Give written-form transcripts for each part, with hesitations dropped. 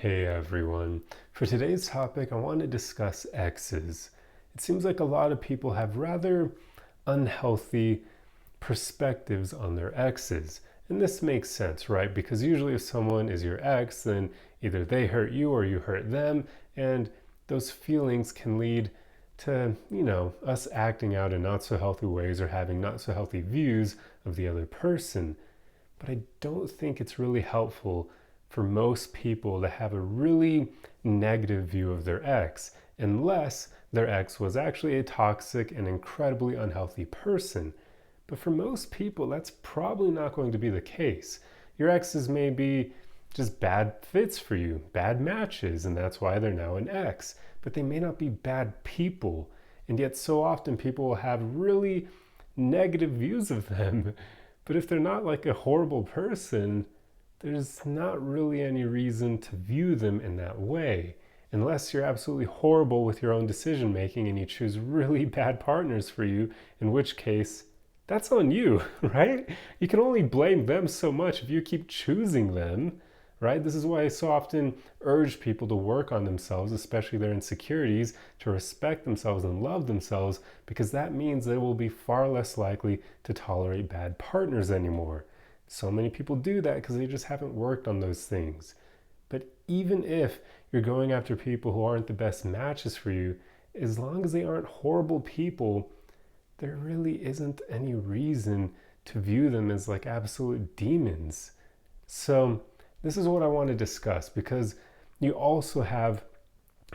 Hey everyone. For today's topic, I want to discuss exes. It seems like a lot of people have rather unhealthy perspectives on their exes. And this makes sense, right? Because usually if someone is your ex, then either they hurt you or you hurt them, and those feelings can lead to, us acting out in not so healthy ways or having not so healthy views of the other person. But I don't think it's really helpful for most people to have a really negative view of their ex, unless their ex was actually a toxic and incredibly unhealthy person. But for most people, that's probably not going to be the case. Your exes may be just bad fits for you, bad matches, and that's why they're now an ex. But they may not be bad people. And yet, so often, people will have really negative views of them. But if they're not like a horrible person, there's not really any reason to view them in that way. Unless you're absolutely horrible with your own decision making and you choose really bad partners for you, in which case, that's on you, right? You can only blame them so much if you keep choosing them, right? This is why I so often urge people to work on themselves, especially their insecurities, to respect themselves and love themselves, because that means they will be far less likely to tolerate bad partners anymore. So many people do that because they just haven't worked on those things. But even if you're going after people who aren't the best matches for you, as long as they aren't horrible people, there really isn't any reason to view them as like absolute demons. So this is what I want to discuss, because you also have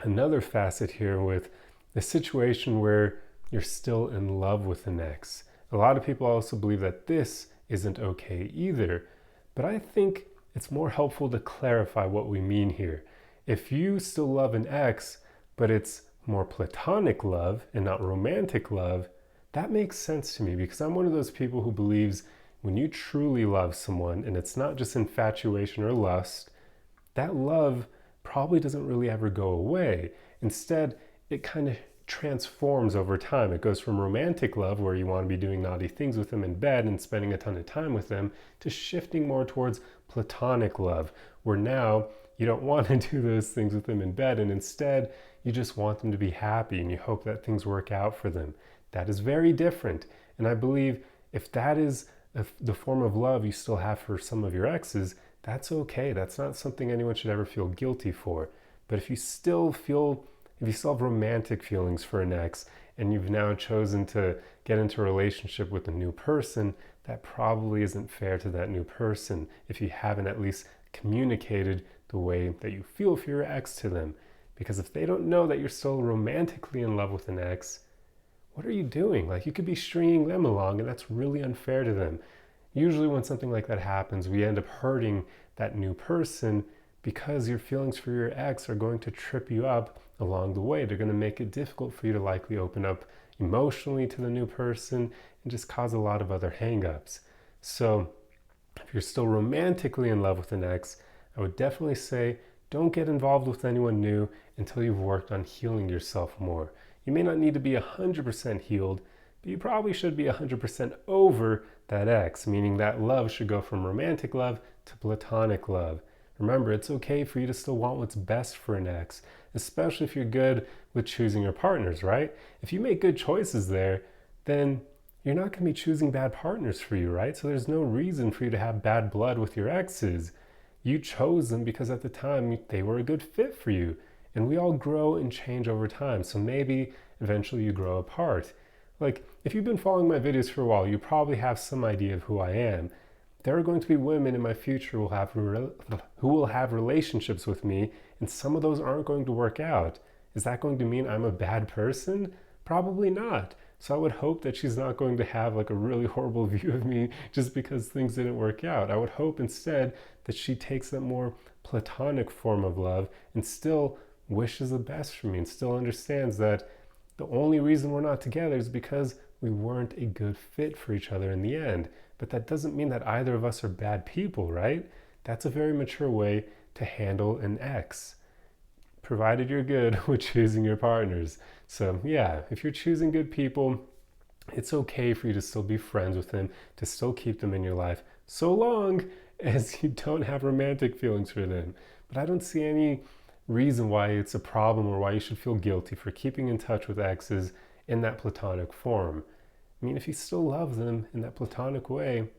another facet here with the situation where you're still in love with an ex. A lot of people also believe that this isn't okay either, but I think it's more helpful to clarify what we mean here. If you still love an ex, but it's more platonic love and not romantic love, that makes sense to me, because I'm one of those people who believes when you truly love someone and it's not just infatuation or lust, that love probably doesn't really ever go away. Instead, it kind of transforms over time. It goes from romantic love, where you want to be doing naughty things with them in bed and spending a ton of time with them, to shifting more towards platonic love, where now you don't want to do those things with them in bed, and instead you just want them to be happy and you hope that things work out for them. That is very different. And I believe if that is the form of love you still have for some of your exes, that's okay. That's not something anyone should ever feel guilty for. But if you still have romantic feelings for an ex and you've now chosen to get into a relationship with a new person, that probably isn't fair to that new person if you haven't at least communicated the way that you feel for your ex to them. Because if they don't know that you're still romantically in love with an ex, what are you doing? Like, you could be stringing them along, and that's really unfair to them. Usually when something like that happens, we end up hurting that new person because your feelings for your ex are going to trip you up along the way. They're going to make it difficult for you to likely open up emotionally to the new person and just cause a lot of other hangups. So if you're still romantically in love with an ex, I would definitely say don't get involved with anyone new until you've worked on healing yourself more. You may not need to be 100% healed, but you probably should be 100% over that ex, meaning that love should go from romantic love to platonic love. Remember, it's okay for you to still want what's best for an ex, especially if you're good with choosing your partners, right? If you make good choices there, then you're not going to be choosing bad partners for you, right? So there's no reason for you to have bad blood with your exes. You chose them because at the time they were a good fit for you. And we all grow and change over time. So maybe eventually you grow apart. Like, if you've been following my videos for a while, you probably have some idea of who I am. There are going to be women in my future who will have relationships with me, and some of those aren't going to work out. Is that going to mean I'm a bad person? Probably not. So I would hope that she's not going to have like a really horrible view of me just because things didn't work out. I would hope instead that she takes that more platonic form of love and still wishes the best for me and still understands that the only reason we're not together is because we weren't a good fit for each other in the end. But that doesn't mean that either of us are bad people, right? That's a very mature way to handle an ex, provided you're good with choosing your partners. So yeah, if you're choosing good people, it's okay for you to still be friends with them, to still keep them in your life, so long as you don't have romantic feelings for them. but I don't see any reason why it's a problem or why you should feel guilty for keeping in touch with exes in that platonic form. I mean, if you still love them in that platonic way,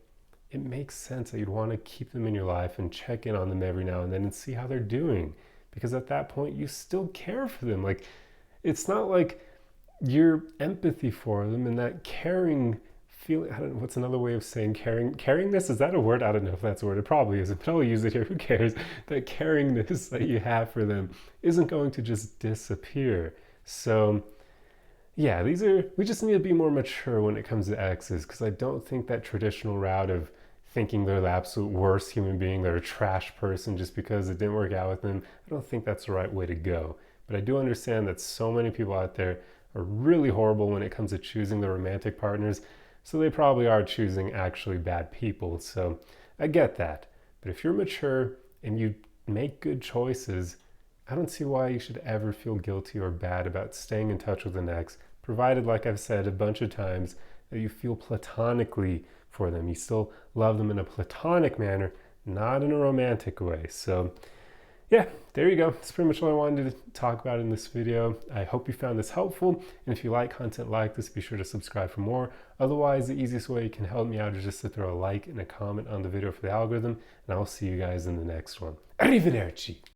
it makes sense that you'd want to keep them in your life and check in on them every now and then and see how they're doing. Because at that point, you still care for them. Like, it's not like your empathy for them and that caring feeling. I don't know, what's another way of saying caringness? Is that a word? I don't know if that's a word. It probably isn't, but I'll use it here. Who cares? That caringness that you have for them isn't going to just disappear. So yeah, we just need to be more mature when it comes to exes, because I don't think that traditional route of thinking they're the absolute worst human being, they're a trash person just because it didn't work out with them, I don't think that's the right way to go. But I do understand that so many people out there are really horrible when it comes to choosing their romantic partners, so they probably are choosing actually bad people. So I get that. But if you're mature and you make good choices, I don't see why you should ever feel guilty or bad about staying in touch with an ex, provided, like I've said a bunch of times, that you feel platonically for them. You still love them in a platonic manner, not in a romantic way. So yeah, there you go. That's pretty much all I wanted to talk about in this video. I hope you found this helpful. And if you like content like this, be sure to subscribe for more. Otherwise, the easiest way you can help me out is just to throw a like and a comment on the video for the algorithm. And I'll see you guys in the next one. Arrivederci.